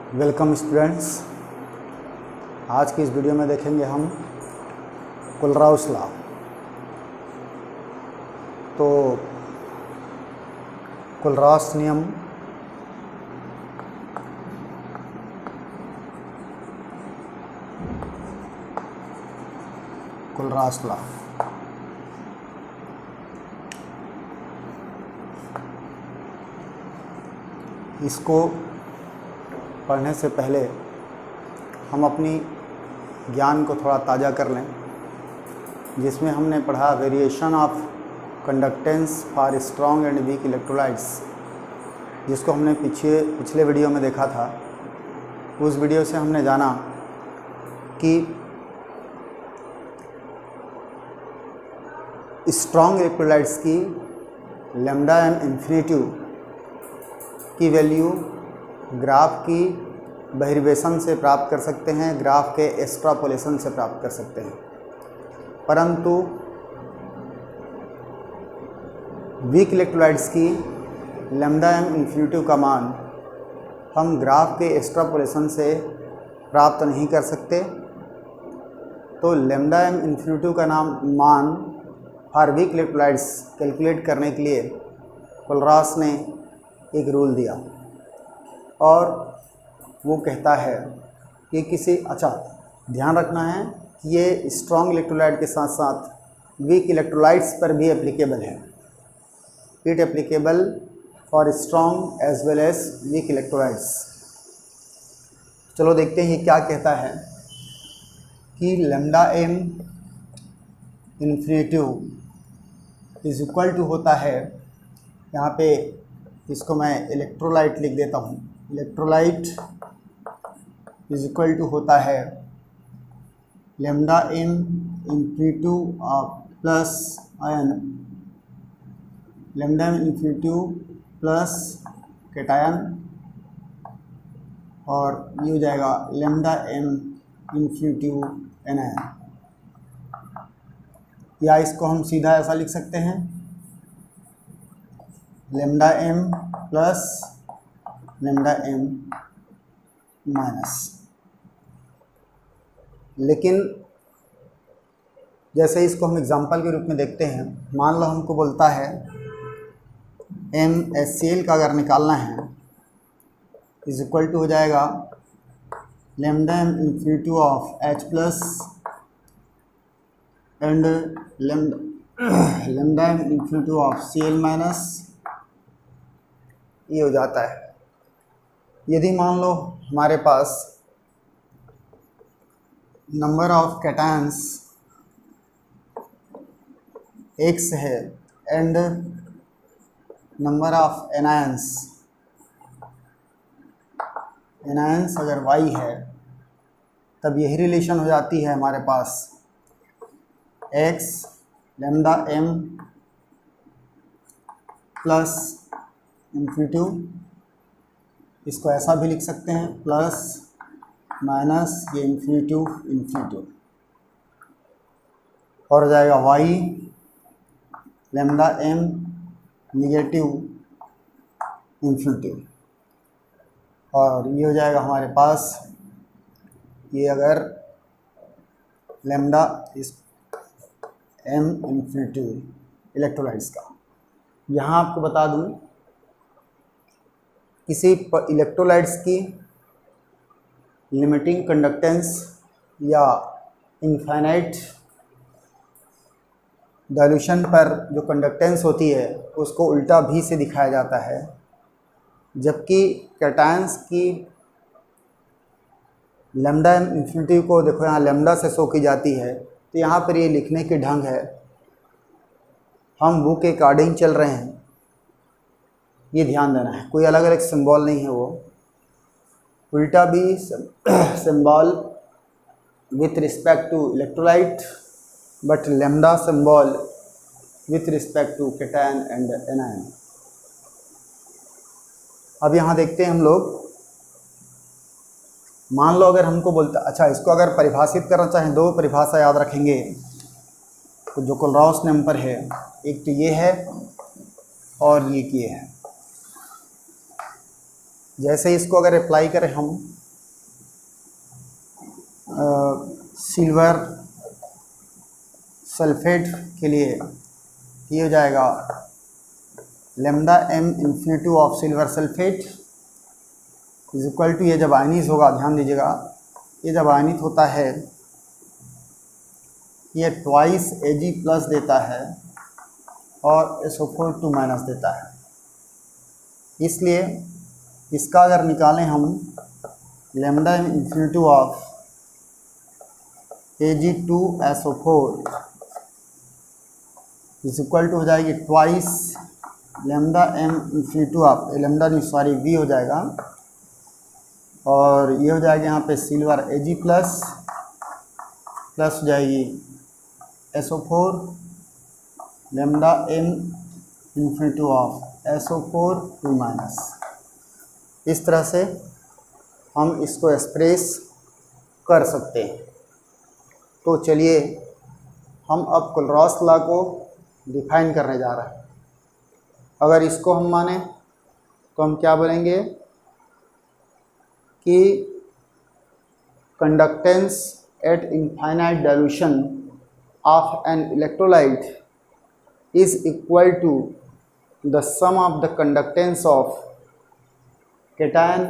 Welcome students. आज की इस वीडियो में देखेंगे हम कुलराउस लॉ। तो कुलराउस नियम कुलराउस लॉ इसको पढ़ने से पहले हम अपनी ज्ञान को थोड़ा ताज़ा कर लें, जिसमें हमने पढ़ा variation of conductance for strong and weak electrolytes, जिसको हमने पिछले वीडियो में देखा था। उस वीडियो से हमने जाना कि स्ट्रॉन्ग इलेक्ट्रोलाइट्स की लैम्डा एम इन्फिनिटी की वैल्यू ग्राफ की बहिर्वेशन से प्राप्त कर सकते हैं, ग्राफ के एक्सट्रापोलेशन से प्राप्त कर सकते हैं। परंतु वीक इलेक्ट्रोलाइट्स की लैम्डा एम इन्फिनिटी का मान हम ग्राफ के एक्सट्रापोलेशन से प्राप्त नहीं कर सकते। तो लैम्डा एम इन्फिनिटी का मान फॉर वीक इलेक्ट्रोलाइट्स कैलकुलेट करने के लिए कुलराउस ने एक रूल दिया, और वो कहता है कि ध्यान रखना है कि ये स्ट्रॉन्ग इलेक्ट्रोलाइट के साथ साथ वीक इलेक्ट्रोलाइट्स पर भी एप्लीकेबल है। It applicable for strong as well as weak electrolytes. चलो देखते हैं ये क्या कहता है कि lambda M infinity is equal to होता है, यहाँ पे इसको मैं इलेक्ट्रोलाइट लिख देता हूँ। इलेक्ट्रोलाइट इज इक्वल टू होता है lambda M infinity plus ion, lambda M infinity plus cation, और ये हो जाएगा लैम्डा एम इन्फिनिटी एनायन। या इसको हम सीधा ऐसा लिख सकते हैं, lambda M plus lambda M minus. लेकिन जैसे इसको हम एग्जांपल के रूप में देखते हैं, मान लो हमको बोलता है MHCl का अगर निकालना है इज इक्वल टू हो जाएगा lambda M infinity of H plus and lambda M infinity of Cl minus. ये हो जाता है। यदि मान लो हमारे पास नंबर ऑफ कैटायंस x है एंड नंबर ऑफ एनायंस अगर y है, तब यही रिलेशन हो जाती है हमारे पास x lambda m plus infinity. इसको ऐसा भी लिख सकते हैं प्लस माइनस ये इन्फिनिटी, और हो जाएगा y lambda m negative infinity. और ये हो जाएगा हमारे पास, ये अगर लैम्डा इस m इन्फिनिटी इलेक्ट्रोलाइट्स का। यहाँ आपको बता दूँ, किसी इलेक्ट्रोलाइट्स की लिमिटिंग कंडक्टेंस या इनफाइनाइट डाइल्यूशन पर जो कंडक्टेंस होती है उसको उल्टा भी से दिखाया जाता है, जबकि कैटायंस की लैम्डा एम इन्फिनिटी को देखो यहाँ लैम्डा से शो की जाती है। तो यहाँ पर ये लिखने के ढंग है, हम वो के अकॉर्डिंग चल रहे हैं, ये ध्यान देना है। कोई अलग अलग सिंबल नहीं है, वो उल्टा भी symbol with respect to electrolyte, but lambda symbol with respect to cation and anion. अब यहाँ देखते हैं हम लोग, मान लो अगर हमको बोलता, इसको अगर परिभाषित करना चाहें, दो परिभाषा याद रखेंगे तो जो कुलराउस नियम पर है, एक तो ये है और ये है। जैसे इसको अगर अप्लाई करें हम सिल्वर सल्फेट के लिए, ये हो जाएगा lambda m infinity of silver sulphate is equal to, ये जब आयनित होगा, ध्यान दीजिएगा, ये जब आयनित होता है ये ट्वाइस Ag प्लस देता है और SO4 2 माइनस देता है। इसलिए इसका अगर निकालें हम lambda m infinity of Ag2SO4 is equal to हो जाएगी twice lambda m infinity of, lambda नहीं सॉरी V हो जाएगा, और ये हो जाएगा यहाँ पे सिल्वर Ag प्लस प्लस हो जाएगी SO4 lambda m infinity of SO4 2 minus. इस तरह से हम इसको एक्सप्रेस कर सकते हैं। तो चलिए हम अब क्लॉस लॉ को डिफाइन करने जा रहे हैं। अगर इसको हम माने तो हम क्या बोलेंगे कि conductance at infinite dilution of an electrolyte is equal to the sum of the conductance of cation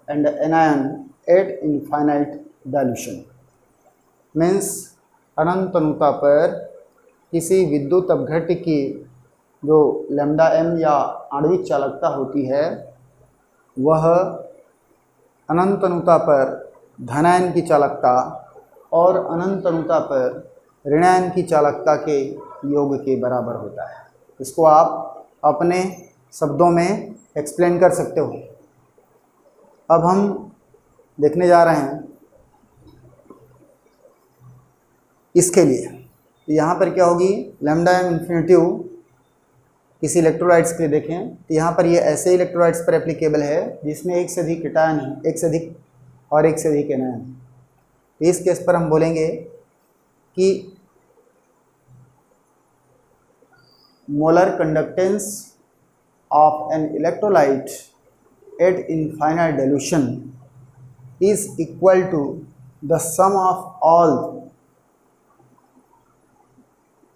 and anion at infinite dilution. Means अनंत अनुता पर किसी विद्युत अपघट्य की जो लैम्डा m या आणविक चालकता होती है वह अनंत अनुता पर धनायन की चालकता और अनंत अनुता पर ऋणायन की चालकता के योग के बराबर होता है। इसको आप अपने शब्दों में एक्सप्लेन कर सकते हो। अब हम देखने जा रहे हैं इसके लिए, यहाँ पर क्या होगी लैम्डा m इन्फिनिटी किसी इलेक्ट्रोलाइट्स के लिए देखें तो यहाँ पर ये ऐसे इलेक्ट्रोलाइट्स पर एप्लीकेबल है जिसमें एक से अधिक कैटायन है, एक से अधिक और एक से अधिक एनायन है। इस केस पर हम बोलेंगे कि molar conductance of an electrolyte at infinite dilution is equal to the sum of all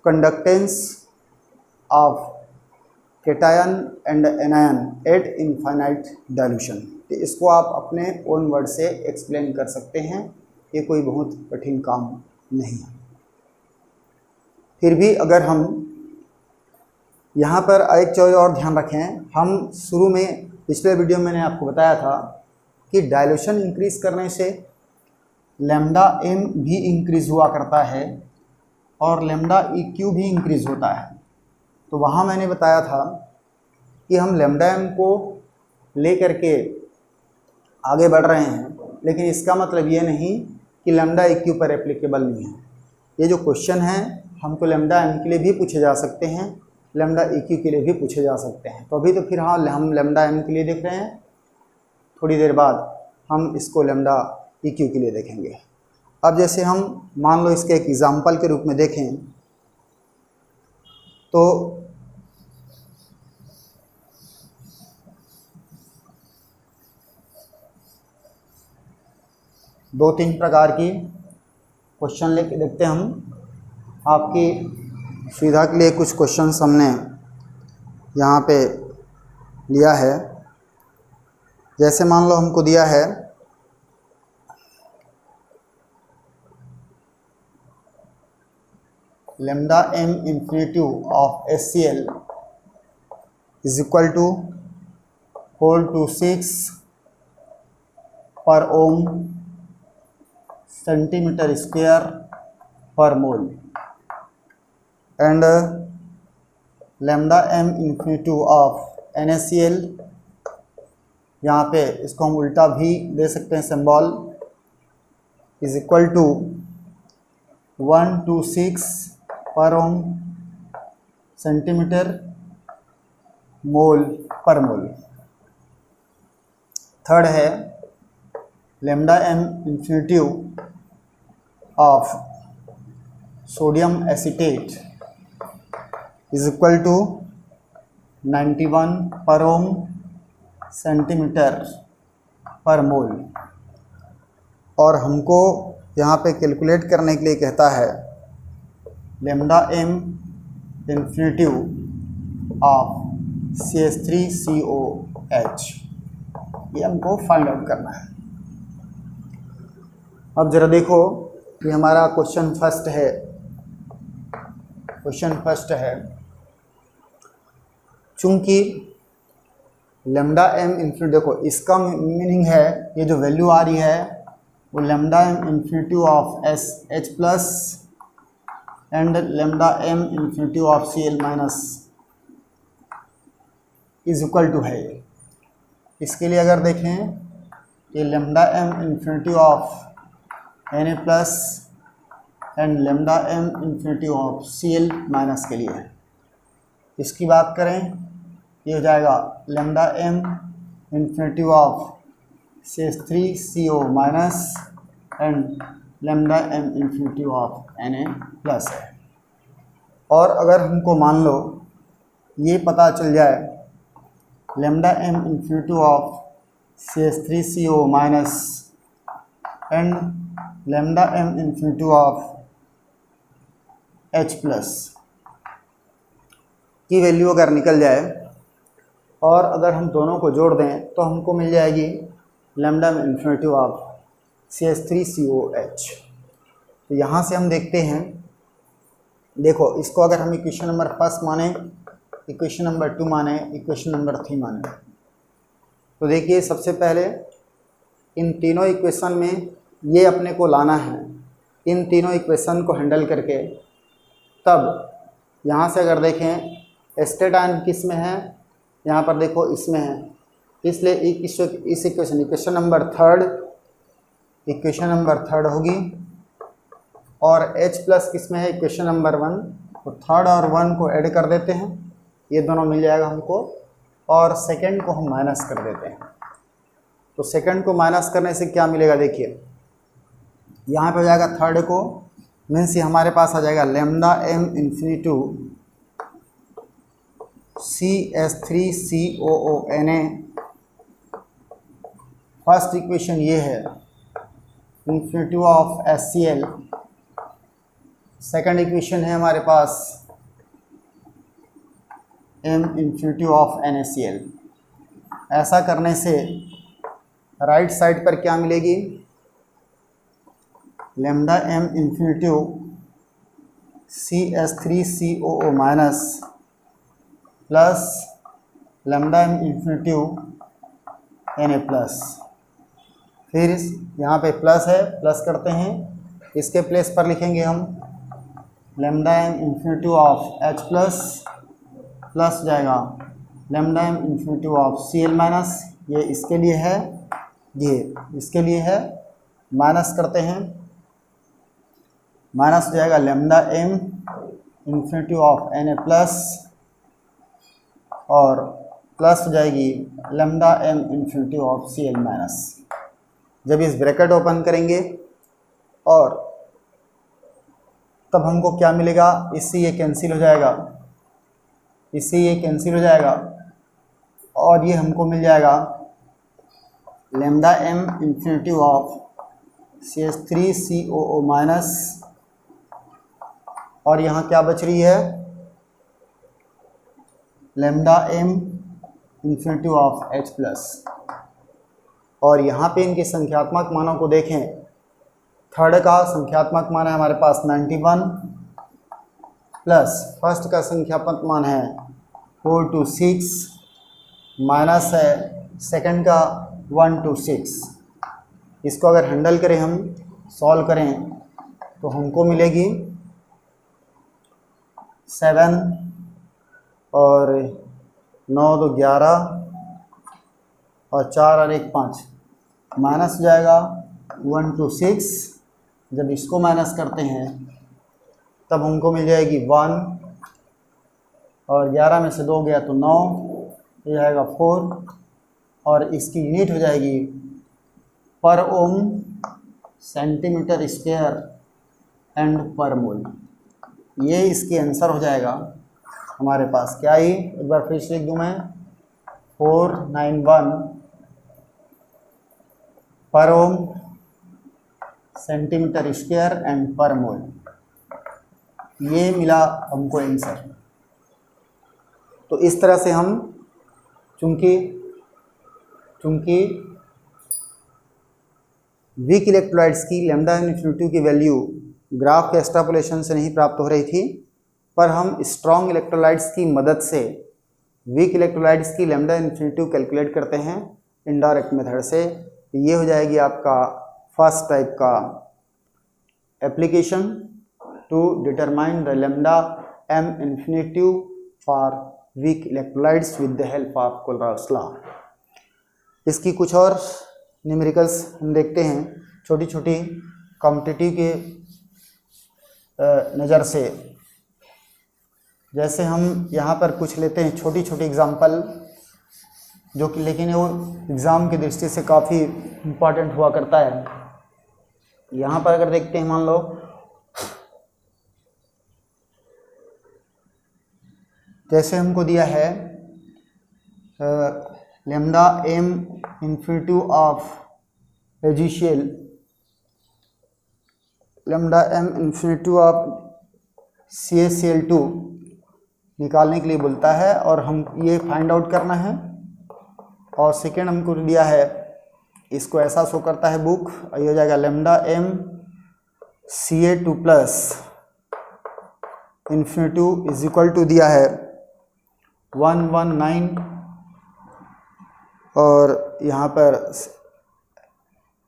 conductance of cation and anion at infinite dilution. तो इसको आप अपने ओन वर्ड से एक्सप्लेन कर सकते हैं, ये कोई बहुत कठिन काम नहीं है। फिर भी अगर हम यहाँ पर एक चीज़ और ध्यान रखें, हम शुरू में पिछले वीडियो में मैंने आपको बताया था कि डाइल्यूशन इंक्रीज करने से लैम्डा m भी इंक्रीज हुआ करता है और लैम्डा EQ भी इंक्रीज होता है। तो वहाँ मैंने बताया था कि हम लैम्डा m को ले करके आगे बढ़ रहे हैं, लेकिन इसका मतलब ये नहीं कि लैम्डा EQ पर एप्लीकेबल नहीं है। ये जो क्वेश्चन है हमको लैम्डा m के लिए भी पूछे जा सकते हैं, लैम्डा EQ के लिए भी पूछे जा सकते हैं। तो अभी तो फिर हाँ हम लैम्डा m के लिए देख रहे हैं, थोड़ी देर बाद हम इसको लैम्डा EQ के लिए देखेंगे। अब जैसे हम मान लो इसके एक एग्जाम्पल के रूप में देखें तो दो तीन प्रकार की क्वेश्चन लेके देखते हैं हम। आपकी सुविधा के लिए कुछ क्वेश्चन हमने यहाँ पे लिया है। जैसे मान लो हमको दिया है lambda m infinity of HCl is equal to 426 per ohm centimetre square per mole and lambda m infinity of NaCl, यहाँ पे इसको हम उल्टा भी दे सकते हैं सिंबल, इज इक्वल टू 126 पर ohm centimetre mole per mole. Third है lambda m infinity of sodium acetate is equal to 91 per ohm centimetre पर मोल। और हमको यहाँ पे कैलकुलेट करने के लिए कहता है lambda m infinitive of CH3COH, ये हमको फाइंड आउट करना है। अब ज़रा देखो, ये हमारा क्वेश्चन फर्स्ट है। चूँकि लैम्डा m इन्फिनिटी, देखो इसका मीनिंग है, ये जो वैल्यू आ रही है वो lambda m infinity of SH plus and lambda m infinity of Cl minus is equal to है। इसके लिए अगर देखें, ये lambda m infinity of Na plus and lambda m infinity of Cl minus के लिए है। इसकी बात करें, ये हो जाएगा lambda m infinity of CH3CO minus and lambda m infinity of Na plus है। और अगर हमको मान लो ये पता चल जाए lambda m infinity of CH3CO minus and lambda m infinity of H plus की वैल्यू अगर निकल जाए और अगर हम दोनों को जोड़ दें तो हमको मिल जाएगी lambda m infinity of CH3COH। तो यहाँ से हम देखते हैं, देखो इसको अगर हम इक्वेशन नंबर फर्स्ट माने, इक्वेशन नंबर 2 माने, इक्वेशन नंबर 3 माने, तो देखिए सबसे पहले इन तीनों इक्वेशन में ये अपने को लाना है। इन तीनों इक्वेशन को हैंडल करके तब यहाँ से अगर देखें स्टेट आयन किस में है, यहाँ पर देखो इसमें है, इसलिए इस इक्वेशन नंबर थर्ड होगी। और H प्लस किस में है, इक्वेशन नंबर 1, तो थर्ड और 1 को ऐड कर देते हैं, ये दोनों मिल जाएगा हमको, और सेकंड को हम माइनस कर देते हैं। तो सेकंड को माइनस करने से क्या मिलेगा, देखिए यहाँ पे हो जाएगा थर्ड को, मीन्स ये हमारे पास आ जाएगा lambda m infinity CH3COONA। First equation ये है infinity of HCl। Second equation है हमारे पास m इन्फिनिटी ऑफ NaCl। ऐसा करने से राइट साइड पर क्या मिलेगी, lambda m infinity CH3COO minus plus lambda m infinity Na plus. फिर यहाँ पे प्लस है, प्लस करते हैं, इसके प्लेस पर लिखेंगे हम lambda m infinity of H plus plus जाएगा lambda m infinity of Cl minus, ये इसके लिए है, ये इसके लिए है, माइनस करते हैं, माइनस हो जाएगा lambda m infinity of Na plus और प्लस हो जाएगी lambda m infinity of Cl minus. जब इस ब्रैकेट ओपन करेंगे और तब हमको क्या मिलेगा, इससे ये कैंसिल हो जाएगा, इससे ये कैंसिल हो जाएगा और ये हमको मिल जाएगा lambda m infinity of CH3COO minus, और यहाँ क्या बच रही है, lambda m infinity of H plus. और यहाँ पे इनके संख्यात्मक मानों को देखें, थर्ड का संख्यात्मक मान है हमारे पास 91 प्लस फर्स्ट का संख्यात्मक मान है 426 माइनस है सेकंड का 126। इसको अगर हैंडल करें, हम सॉल्व करें तो हमको मिलेगी 7 और 9 2 11 और 4 और 1 5, माइनस हो जाएगा 126। जब इसको माइनस करते हैं तब हमको मिल जाएगी 1 और 11 में से 2 गया तो 9, ये आएगा 4 और इसकी यूनिट हो जाएगी पर ओम सेंटीमीटर स्क्वायर एंड पर मोल। ये इसकी आंसर हो जाएगा हमारे पास। क्या ही एक बार फिर से लिख दूँ मैं, 491 पर ओम, सेंटीमीटर स्क्वायर एंड पर मोल। ये मिला हमको आंसर। तो इस तरह से हम चूंकि वीक इलेक्ट्रोलाइट्स की लैम्डा इन्फिनिटी की वैल्यू ग्राफ के एक्सट्रापोलेशन से नहीं प्राप्त हो रही थी, पर हम स्ट्रॉन्ग इलेक्ट्रोलाइट्स की मदद से वीक इलेक्ट्रोलाइट्स की लैम्डा इन्फिनिटी कैलकुलेट करते हैं इनडायरेक्ट मेथड से। ये हो जाएगी आपका फर्स्ट टाइप का application to determine the lambda M infinity for weak electrolytes with the help of Kohlrausch law. इसकी कुछ और न्यूमेरिकल्स हम देखते हैं छोटी छोटी कॉम्पिटिटिव के नज़र से। जैसे हम यहाँ पर कुछ लेते हैं छोटी छोटी एग्जांपल, जो कि लेकिन वो एग्ज़ाम की दृष्टि से काफ़ी इम्पॉर्टेंट हुआ करता है। यहाँ पर अगर देखते हैं, मान लो जैसे हमको दिया है लैम्डा एम इन्फिनिटी ऑफ रेजिशियल, lambda M infinity of CaCl2 निकालने के लिए बोलता है, और हम ये फाइंड आउट करना है। और सेकेंड हमको दिया है, इसको ऐसा शो करता है बुक, ये हो जाएगा lambda M Ca2 plus infinity is equal to दिया है 119, और यहाँ पर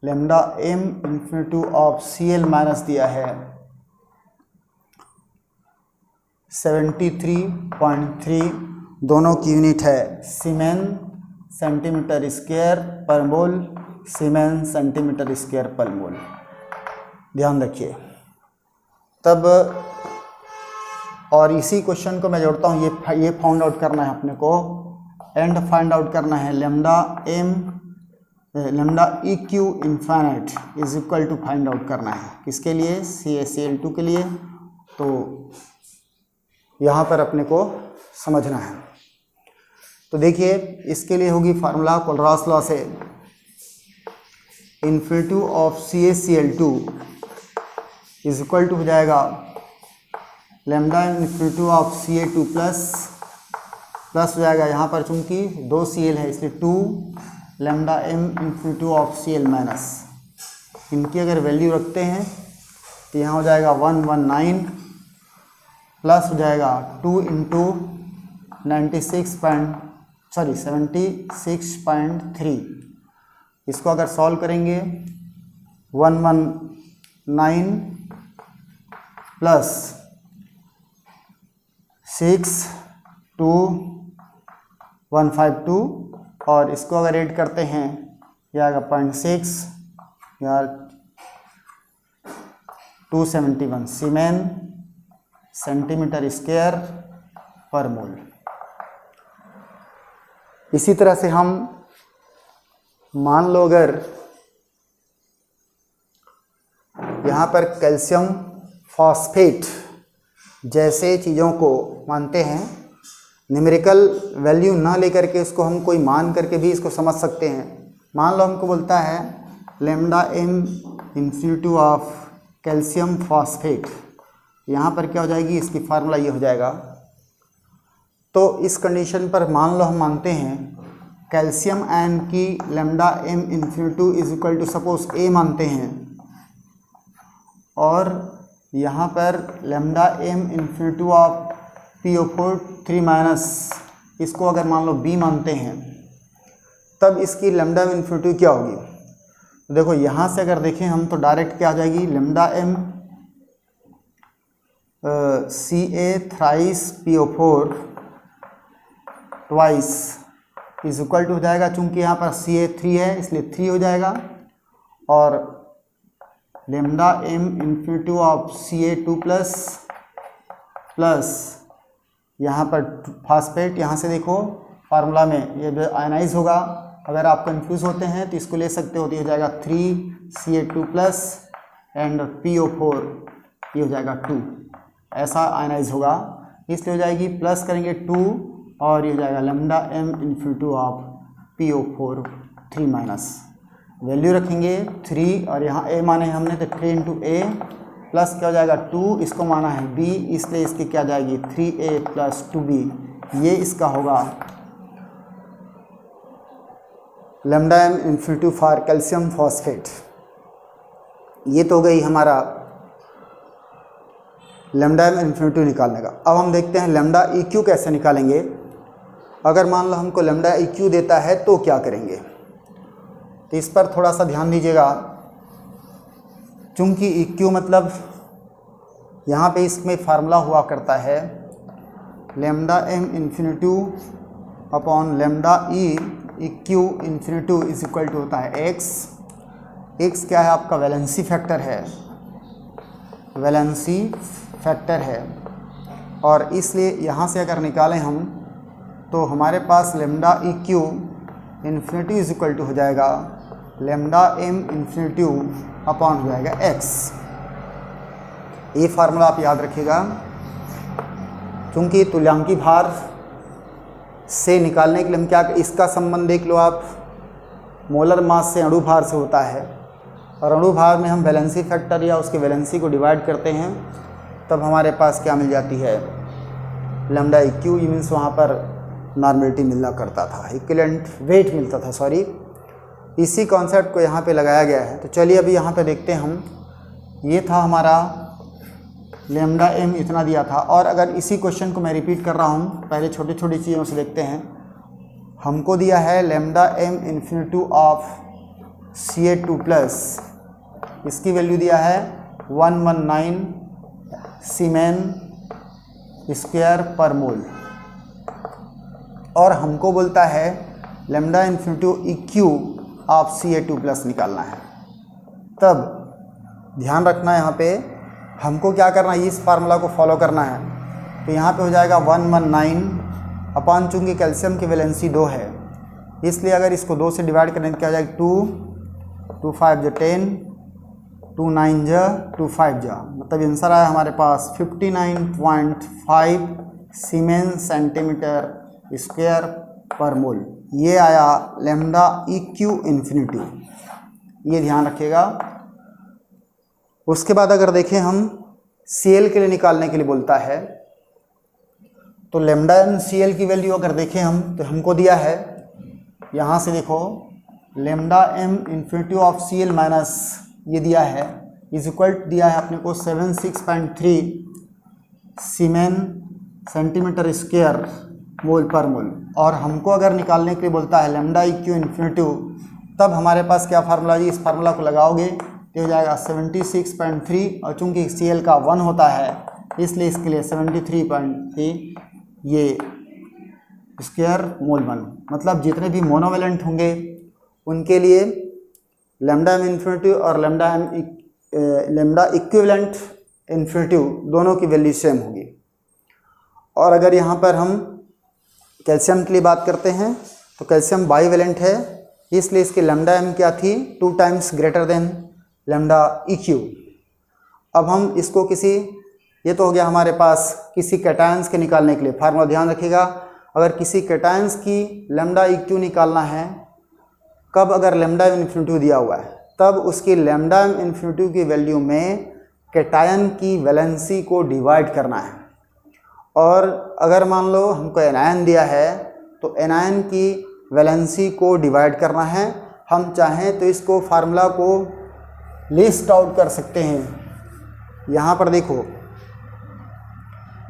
lambda M infinity of Cl minus दिया है 73.3, दोनों की यूनिट है सीमेन सेंटीमीटर स्क्वायर पर मोल, सीमेन सेंटीमीटर स्क्वायर पर मोल। ध्यान रखिए। तब और इसी क्वेश्चन को मैं जोड़ता हूँ, ये फाइंड आउट करना है अपने को, एंड फाइंड आउट करना है lambda EQ infinite is equal to find out करना है किसके लिए, CaCl2 के लिए। तो यहाँ पर अपने को समझना है। तो देखिए, इसके लिए होगी फार्मूला कोलरास लॉ से, infinity of CaCl2 is equal to हो जाएगा lambda infinity of Ca2 plus हो जाएगा, यहाँ पर चूंकि 2 Cl है इसलिए 2 lambda M infinity of Cl minus. इनकी अगर वैल्यू रखते हैं तो यहाँ हो जाएगा 119 प्लस हो जाएगा 2 इंटू 76.3। इसको अगर सॉल्व करेंगे 119 प्लस 62152, और इसको अगर ऐड करते हैं यह आएगा 0.6 या 271 सीमेन सेंटीमीटर स्क्वायर पर मोल। इसी तरह से हम मान लो अगर यहाँ पर कैल्शियम फॉस्फेट जैसे चीज़ों को मानते हैं, न्यूमेरिकल वैल्यू ना लेकर के इसको हम कोई मान करके भी इसको समझ सकते हैं। मान लो हमको बोलता है lambda M infinity of calcium phosphate, यहाँ पर क्या हो जाएगी, इसकी फार्मूला ये हो जाएगा। तो इस कंडीशन पर मान लो हम मानते हैं कैल्शियम आयन की lambda M infinity is equal to suppose A मानते हैं, और यहाँ पर lambda M infinity of PO4 3 minus इसको अगर मान लो B मानते हैं, तब इसकी लैम्डा इन्फिनिटी क्या होगी। तो देखो यहाँ से अगर देखें हम तो डायरेक्ट क्या आ जाएगी, lambda M Ca thrice PO4 twice is equal to हो जाएगा, चूंकि यहाँ पर Ca 3 है इसलिए 3 हो जाएगा, और lambda M infinity of Ca2 plus यहाँ पर फास्फेट, यहाँ से देखो फार्मूला में ये जो आयनाइज होगा, अगर आप कंफ्यूज होते हैं तो इसको ले सकते हो, तो ये हो जाएगा 3Ca2 प्लस एंड PO4 ये हो जाएगा 2, ऐसा आयनाइज होगा, इसलिए हो जाएगी प्लस करेंगे 2 और ये हो जाएगा lambda M infinity of PO4 3 minus. Value रखेंगे 3 और यहाँ a माने हमने तो 3 इंटू ए प्लस क्या हो जाएगा 2, इसको माना है b, इसलिए इसकी क्या जाएगी 3a प्लस 2b, ये इसका होगा lambda m infinity for calcium phosphate. ये तो हो गई हमारा लैम्डा m इन्फिनिटी निकालने का। अब हम देखते हैं लैम्डा EQ कैसे निकालेंगे। अगर मान लो हमको लैम्डा EQ देता है तो क्या करेंगे, तो इस पर थोड़ा सा ध्यान दीजिएगा। चूँकि EQ मतलब यहाँ पे इसमें फार्मूला हुआ करता है lambda m infinity upon lambda EQ infinity is equal to होता है x क्या है आपका वैलेंसी फैक्टर है, वैलेंसी फैक्टर है। और इसलिए यहाँ से अगर निकालें हम तो हमारे पास lambda EQ infinity is equal to हो जाएगा लैम्डा m इन्फिनिटी अपॉन हो जाएगा x। ये फार्मूला आप याद रखिएगा। क्योंकि तुल्यांकी भार से निकालने के लिए हम क्या, इसका संबंध देख लो आप, मोलर मास से अणु भार से होता है, और अणु भार में हम वैलेंसी फैक्टर या उसके वैलेंसी को डिवाइड करते हैं, तब हमारे पास क्या मिल जाती है लैम्डा EQ, मीन्स वहाँ पर नॉर्मेलिटी मिलना करता था, इक्विवेलेंट वेट मिलता था, सॉरी। इसी कॉन्सेप्ट को यहाँ पे लगाया गया है। तो चलिए अभी यहाँ पे देखते हैं हम। ये था हमारा लैम्डा m इतना दिया था, और अगर इसी क्वेश्चन को मैं रिपीट कर रहा हूँ, पहले छोटी छोटी चीज़ों से देखते हैं। हमको दिया है lambda m infinity of Ca2 plus, इसकी वैल्यू दिया है 119 सीमेन स्क्वायर पर मोल, और हमको बोलता है lambda infinity EQ of Ca2 plus निकालना है। तब ध्यान रखना है यहाँ पे हमको क्या करना है, इस फार्मूला को फॉलो करना है। तो यहाँ पे हो जाएगा 119 अपॉन, चूँकि कैल्शियम की वैलेंसी 2 है, इसलिए अगर इसको 2 से डिवाइड करें तो क्या हो जाएगा 2 5 10 2 9 2 5 मतलब आंसर आया हमारे पास 59.5 सीमेन सेंटीमीटर स्क्वायर पर मोल। ये आया लैम्डा EQ इन्फिनिटी, ये ध्यान रखिएगा। उसके बाद अगर देखें हम Cl के लिए निकालने के लिए बोलता है, तो लैम्डा m Cl की वैल्यू अगर देखें हम तो हमको दिया है, यहाँ से देखो lambda m infinity of Cl minus ये दिया है इज इक्वल दिया है अपने को 76.3 सीमेन सेंटीमीटर स्क्वायर मोल पर मोल। और हमको अगर निकालने के लिए बोलता है लैम्डा EQ इन्फिनिटी, तब हमारे पास क्या फार्मूला जी, इस फार्मूला को लगाओगे तो हो जाएगा 76.3, और चूँकि Cl का 1 होता है इसलिए इसके लिए 73.3 ये स्क्वायर मोल 1, मतलब जितने भी मोनोवेलेंट होंगे उनके लिए लैम्डा m इन्फिनिटी और लैम्डा इक्विवेलेंट इन्फिनिटी दोनों की वैल्यू सेम होगी। और अगर यहाँ पर हम कैल्शियम के लिए बात करते हैं तो कैल्शियम बाईवेलेंट है, इसलिए इसकी लैम्डा m क्या थी 2 times greater than lambda EQ। अब हम इसको ये तो हो गया हमारे पास किसी कैटायंस के निकालने के लिए फार्मूला। ध्यान रखिएगा, अगर किसी कैटायंस की लैम्डा EQ निकालना है, कब, अगर लैम्डा इन्फिनिटी दिया हुआ है, तब उसकी लैम्डा इन्फिनिटी की वैल्यू में कैटायन की वैलेंसी को डिवाइड करना है। और अगर मान लो हमको एनायन दिया है तो एनायन की वैलेंसी को डिवाइड करना है। हम चाहें तो इसको फार्मूला को लिस्ट आउट कर सकते हैं। यहाँ पर देखो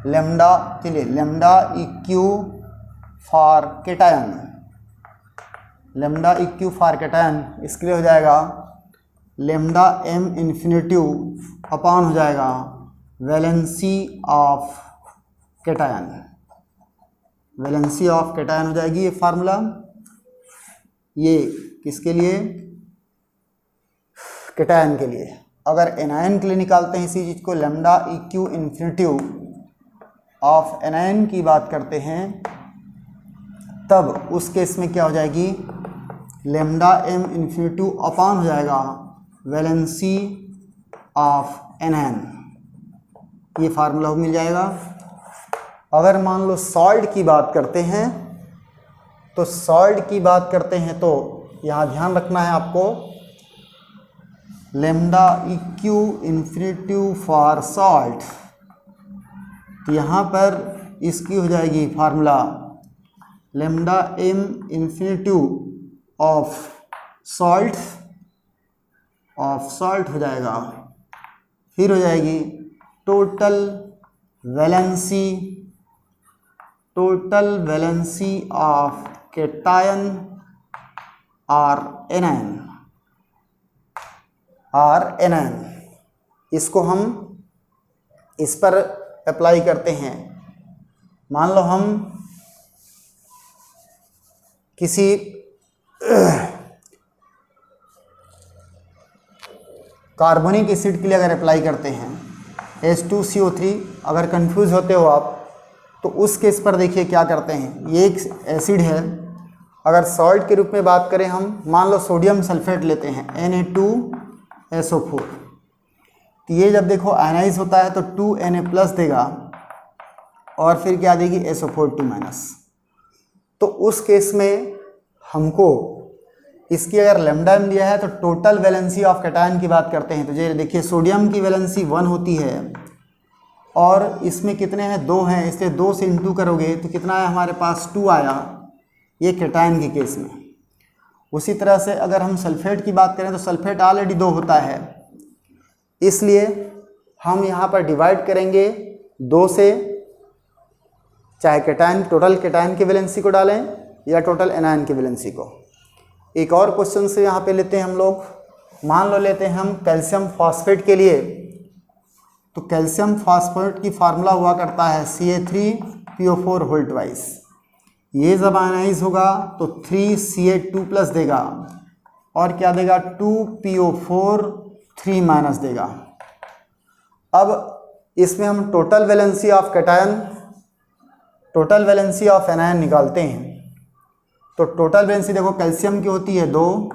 लैम्डा, चलिए lambda EQ for cation, lambda EQ for cation, इसके लिए हो जाएगा लैम्डा m इन्फिनिटी अपॉन हो जाएगा valency of cation, valency of cation हो जाएगी ये फार्मूला। ये किसके लिए, कैटायन के लिए। अगर एनायन के लिए निकालते हैं इसी चीज़ को, lambda EQ infinity of anion की बात करते हैं, तब उस केस में क्या हो जाएगी लैम्डा m इन्फिनिटी अपॉन हो जाएगा वैलेंसी ऑफ एनायन, ये फार्मूला मिल जाएगा। अगर मान लो सॉल्ट की बात करते हैं तो सॉल्ट की बात करते हैं तो यहाँ ध्यान रखना है आपको, lambda E Q infinitive for salt, तो यहाँ पर इसकी हो जाएगी formula lambda M infinitive of salt हो जाएगा, फिर हो जाएगी total valency of cation or anion. इसको हम इस पर अप्लाई करते हैं। मान लो हम किसी कार्बोनिक एसिड के लिए अगर अप्लाई करते हैं H2CO3, अगर कंफ्यूज होते हो आप तो उस केस पर देखिए क्या करते हैं। ये एक एसिड है, अगर सॉल्ट के रूप में बात करें हम, मान लो सोडियम सल्फेट लेते हैं Na2SO4, तो ये जब देखो आयनाइज होता है तो 2Na+ देगा और फिर क्या देगी SO4 2-। तो उस केस में हमको इसकी अगर लेमडा एम दिया है तो टोटल वैलेंसी ऑफ कैटायन की बात करते हैं। तो ये देखिए सोडियम की वैलेंसी 1 होती है और इसमें कितने हैं 2 हैं, इसलिए 2 से इंटू करोगे तो कितना है हमारे पास 2 आया, ये कैटायन के केस में। उसी तरह से अगर हम सल्फेट की बात करें तो सल्फेट ऑलरेडी 2 होता है, इसलिए हम यहाँ पर डिवाइड करेंगे 2 से, चाहे कैटायन टोटल कैटायन की वैलेंसी को डालें या टोटल एनायन की वैलेंसी को। एक और क्वेश्चन से यहाँ पे लेते हैं हम लोग, मान लो लेते हैं हम कैल्शियम फॉस्फेट के लिए, तो कैल्शियम फॉस्फेट की फार्मूला हुआ करता है Ca3PO4 होल ट्वाइस। ये जब आयनाइज होगा तो 3Ca2+ देगा और क्या देगा 2PO4 3- देगा। अब इसमें हम total valency of cation, total valency of anion निकालते हैं। तो टोटल वैलेंसी देखो कैल्शियम की होती है 2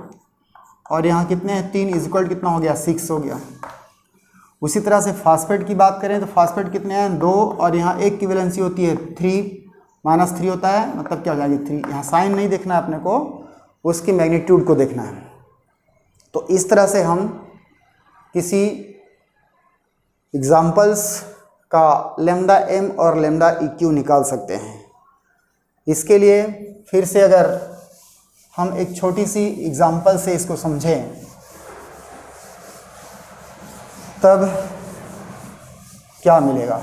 और यहाँ कितने हैं 3 इक्वल कितना हो गया 6 हो गया। उसी तरह से फास्फेट की बात करें तो फास्फेट कितने हैं 2 और यहाँ 1 की वैलेंसी होती है 3-3 होता है, मतलब क्या हो जाएगी 3। यहाँ साइन नहीं देखना है अपने को, उसकी मैग्नीट्यूड को देखना है। तो इस तरह से हम किसी एग्जाम्पल्स का लेमडा एम और लेमडा ई क्यू निकाल सकते हैं। इसके लिए फिर से अगर हम एक छोटी सी एग्जाम्पल से इसको समझें तब क्या मिलेगा।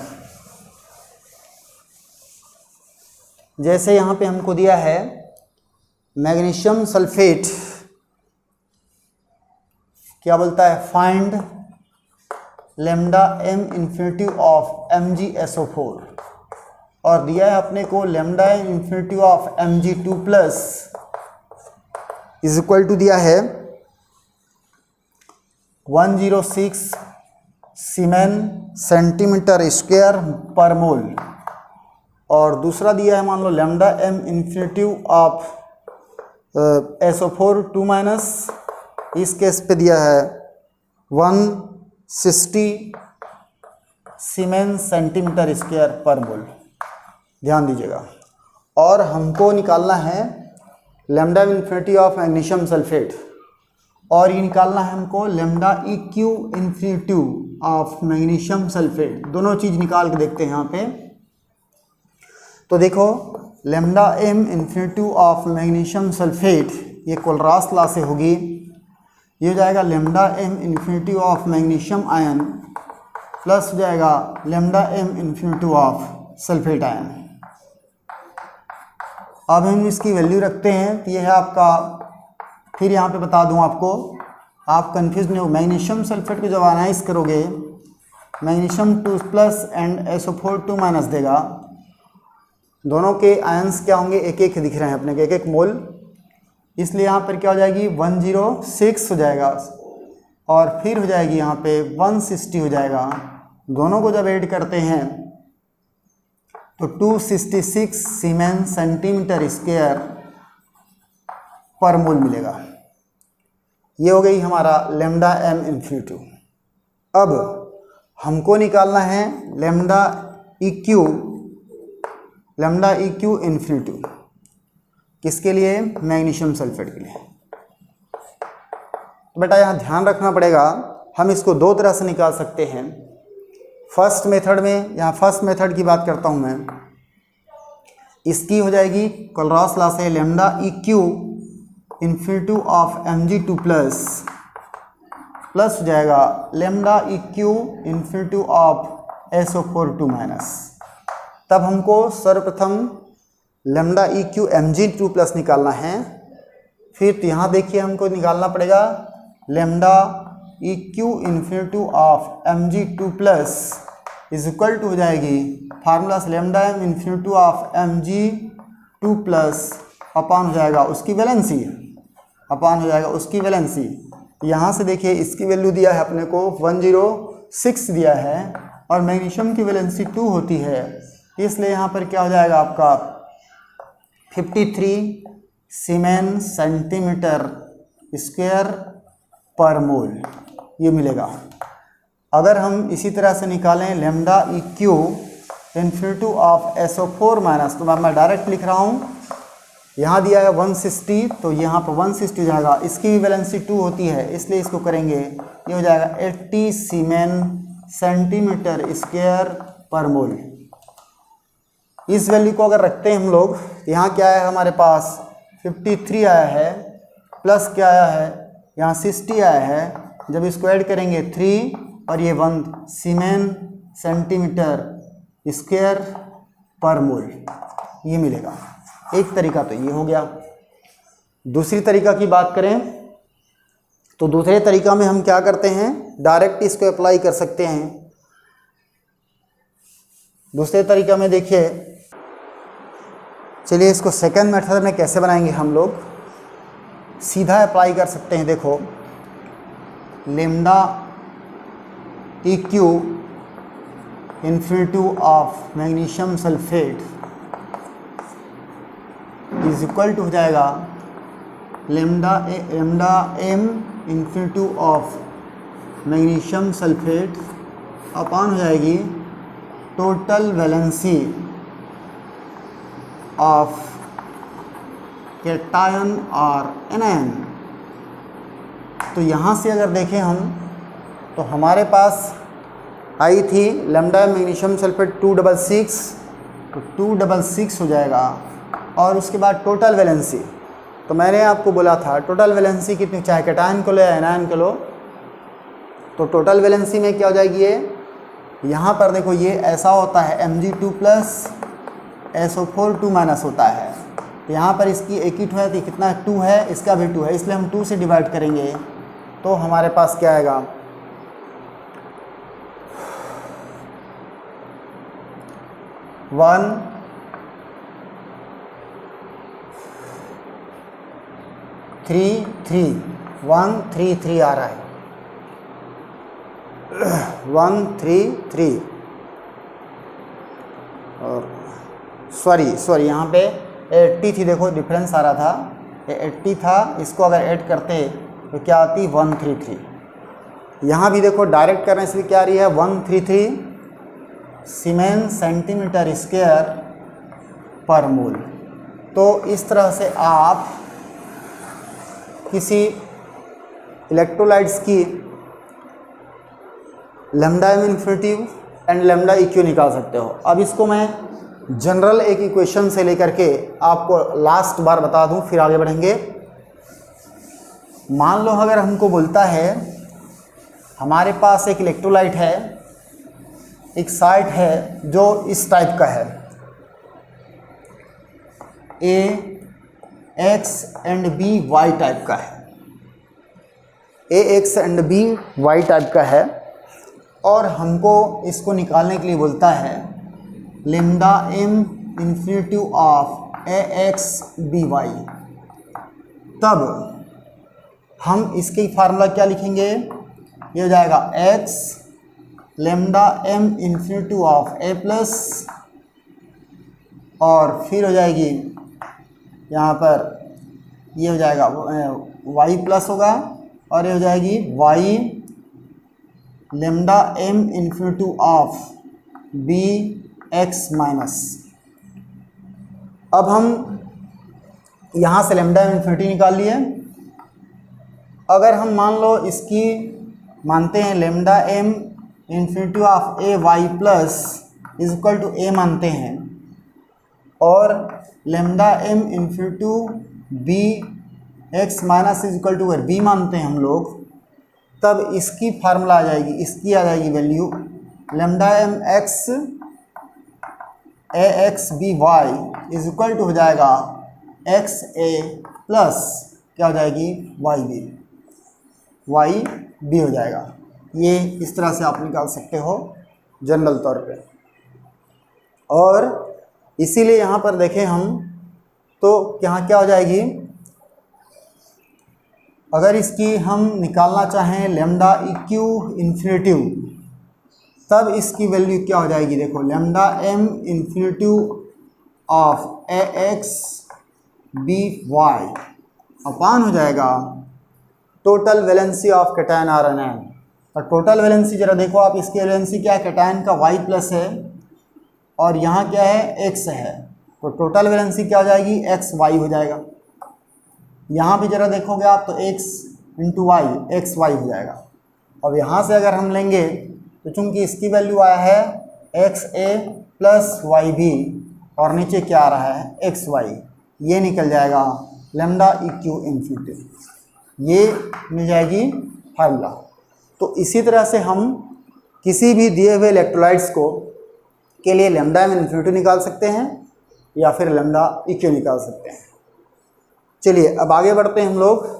जैसे यहाँ पे हमको दिया है मैग्नीशियम सल्फेट, क्या बोलता है find lambda M infinitive of MgSO4, और दिया है अपने को lambda M infinitive of Mg2+ is equal to दिया है 106 सीमेन सेंटीमीटर स्क्वायर पर मोल, और दूसरा दिया है मान लो lambda M infinitive of SO4 2-, इस केस पे दिया है 160 सीमेन सेंटीमीटर स्क्वायर पर मोल, ध्यान दीजिएगा। और हमको निकालना है lambda infinity of magnesium sulphate, और ये निकालना है हमको lambda E Q infinitive of magnesium sulphate. दोनों चीज़ निकाल के देखते हैं यहाँ पे। तो देखो lambda M infinitive of magnesium sulphate ये कोलरास लॉ से होगी, ये हो जाएगा lambda M infinitive of magnesium ion plus हो जाएगा lambda M infinitive of sulphate ion. अब हम इसकी वैल्यू रखते हैं तो ये है आपका, फिर यहाँ पे बता दूँ आपको, आप कंफ्यूज नहीं हो। मैग्नीशियम सल्फेट को जब आयनाइज करोगे मैग्नीशियम 2+ एंड SO4 2- देगा। दोनों के आयंस क्या होंगे, एक एक दिख रहे हैं अपने के, 1-1 मोल, इसलिए यहाँ पर क्या हो जाएगी 106 हो जाएगा और फिर हो जाएगी यहाँ पे 160 हो जाएगा। दोनों को जब ऐड करते हैं तो 266 सीमेन सेंटीमीटर स्क्वायर पर मोल मिलेगा। ये हो गई हमारा लेमडा एम इन्फिनिटिव। अब हमको निकालना है लेमडा ई क्यू इन्फिनिटिव, किसके लिए, मैग्नीशियम सल्फेट के लिए। तो बेटा यहाँ ध्यान रखना पड़ेगा, हम इसको दो तरह से निकाल सकते हैं। फर्स्ट मेथड में, यहाँ फर्स्ट मेथड की बात करता हूँ मैं, इसकी हो जाएगी क्रॉस लॉ से lambda E Q infinity of M G two plus हो जाएगा lambda E Q infinity of S O four two minus. तब हमको सर्वप्रथम lambda E Q M G two plus निकालना है। फिर तो यहाँ देखिए हमको निकालना पड़ेगा lambda E Q infinity of M G two plus is equal to हो जाएगी फार्मूला से lambda M infinity of M G two plus अपान हो जाएगा उसकी वैलेंसी, अपान हो जाएगा उसकी वैलेंसी। यहाँ से देखिए इसकी वैल्यू दिया है अपने को 106 दिया है और मैग्नीशियम की वैलेंसी 2 होती है, इसलिए यहाँ पर क्या हो जाएगा आपका 53 सीमेन सेंटीमीटर स्क्वायर पर मोल ये मिलेगा। अगर हम इसी तरह से निकालें lambda E Q infinity of SO4 minus, तो मैं डायरेक्ट लिख रहा हूँ, यहाँ दिया है 160 तो यहाँ पर 160 हो जाएगा, इसकी भी वैलेंसी 2 होती है इसलिए इसको करेंगे, ये हो जाएगा 80 सीमेन सेंटीमीटर स्क्वायर पर मोल। इस वैल्यू को अगर रखते हैं हम लोग, यहाँ क्या है हमारे पास 53 आया है, प्लस क्या आया है यहाँ 60 आया है, जब इसको ऐड करेंगे 3 और ये 1 सीमेन सेंटीमीटर स्क्वायर पर मोल ये मिलेगा। एक तरीका तो ये हो गया। दूसरी तरीका की बात करें तो दूसरे तरीका में हम क्या करते हैं, डायरेक्ट इसको अप्लाई कर सकते हैं। दूसरे तरीका में देखिए, चलिए इसको सेकंड मेथड में कैसे बनाएंगे हम लोग, सीधा अप्लाई कर सकते हैं। देखो lambda E Q infinity of magnesium sulphate is equal to हो जाएगा lambda M infinity of magnesium sulphate upon हो जाएगी टोटल वैलेंसी ऑफ कैटायन और एनायन। तो यहाँ से अगर देखें हम तो हमारे पास आई थी लेमडा मैग्नीशियम सल्फेट 266, तो 266 हो जाएगा और उसके बाद टोटल वैलेंसी, तो मैंने आपको बोला था टोटल वैलेंसी कितनी, चाहे कैटायन को लो या एनायन को लो, तो टोटल वैलेंसी में क्या हो जाएगी ये, यहाँ पर देखो ये ऐसा होता है Mg2 प्लस SO4 2 माइनस होता है, तो यहाँ पर इसकी एक ही है तो कितना 2 है, इसका भी 2 है, इसलिए हम 2 से डिवाइड करेंगे तो हमारे पास क्या आएगा 133 आ रहा है 133 और सॉरी यहाँ पे 80 थी, देखो डिफरेंस आ रहा था, ये 80 था, इसको अगर ऐड करते तो क्या आती 133। यहाँ भी देखो डायरेक्ट करने से क्या आ रही है 133 सीमेन सेंटीमीटर स्क्वायर पर मोल। तो इस तरह से आप किसी इलेक्ट्रोलाइट्स की lambda M infinity and lambda E Q निकाल सकते हो। अब इसको मैं जनरल एक इक्वेशन से लेकर के आपको लास्ट बार बता दूं, फिर आगे बढ़ेंगे। मान लो अगर हमको बोलता है हमारे पास एक इलेक्ट्रोलाइट है, एक साइट है जो इस टाइप का है, A X and B Y type का है, A X and B Y type का है, और हमको इसको निकालने के लिए बोलता है lambda M infinity of A X B Y. तब हम इसकी फार्मूला क्या लिखेंगे, ये हो जाएगा X lambda M infinity of A plus, और फिर हो जाएगी यहाँ पर ये हो जाएगा वाई प्लस होगा, और ये हो जाएगी Y lambda M infinity of B X minus. अब हम यहाँ से लैम्डा एम इन्फिनिटी निकाल लिए, अगर हम मान लो इसकी मानते हैं lambda M infinity of A Y plus is equal to A मानते हैं, और lambda M infinity B X minus is equal to B मानते हैं हम लोग, तब इसकी फार्मूला आ जाएगी, इसकी आ जाएगी value lambda M X A X B Y is equal to हो जाएगा एक्स ए प्लस क्या हो जाएगी वाई बी हो जाएगा। ये इस तरह से आप निकाल सकते हो जनरल तौर पे। और इसीलिए यहाँ पर देखें हम तो यहाँ क्या हो जाएगी, अगर इसकी हम निकालना चाहें लेमडा इक्यू इन्फिनिटिव, तब इसकी वैल्यू क्या हो जाएगी, देखो lambda M infinitive of A X B Y upon हो जाएगा total valency of cation are N N. और टोटल वैलेंसी जरा देखो आप, इसकी वैलेंसी क्या है, कैटायन का वाई प्लस है और यहाँ क्या है एक्स है, तो टोटल वैलेंसी क्या हो जाएगी एक्स वाई हो जाएगा। यहाँ भी जरा देखोगे आप तो X into Y X Y हो जाएगा। अब यहाँ से अगर हम लेंगे तो चूँकि इसकी वैल्यू आया है एक्स ए प्लस वाई बी और नीचे क्या आ रहा है एक्स वाई, ये निकल जाएगा लेमडा इक्यू इन्फिनिटी, ये मिल जाएगी फार्मूला। तो इसी तरह से हम किसी भी दिए हुए इलेक्ट्रोलाइट्स को के लिए लेमडा एम इन्फिनिटी निकाल सकते हैं या फिर लेमडा इक्यू निकाल सकते हैं। चलिए अब आगे बढ़ते हैं हम लोग।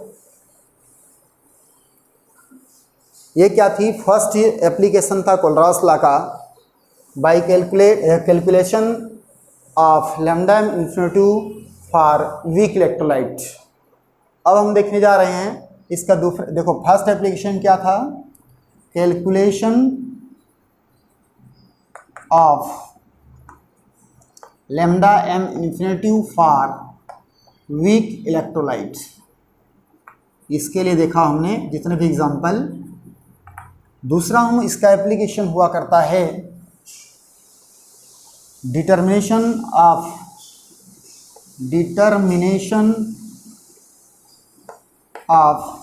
ये क्या थी, फर्स्ट एप्लीकेशन था कोलरास लॉ का by calculation of lambda M infinity for weak electrolyte. अब हम देखने जा रहे हैं इसका दूसरा, देखो फर्स्ट एप्लीकेशन क्या था, calculation of lambda M infinity for weak electrolyte. इसके लिए देखा हमने जितने भी एग्जांपल। दूसरा हम इसका एप्लीकेशन हुआ करता है determination of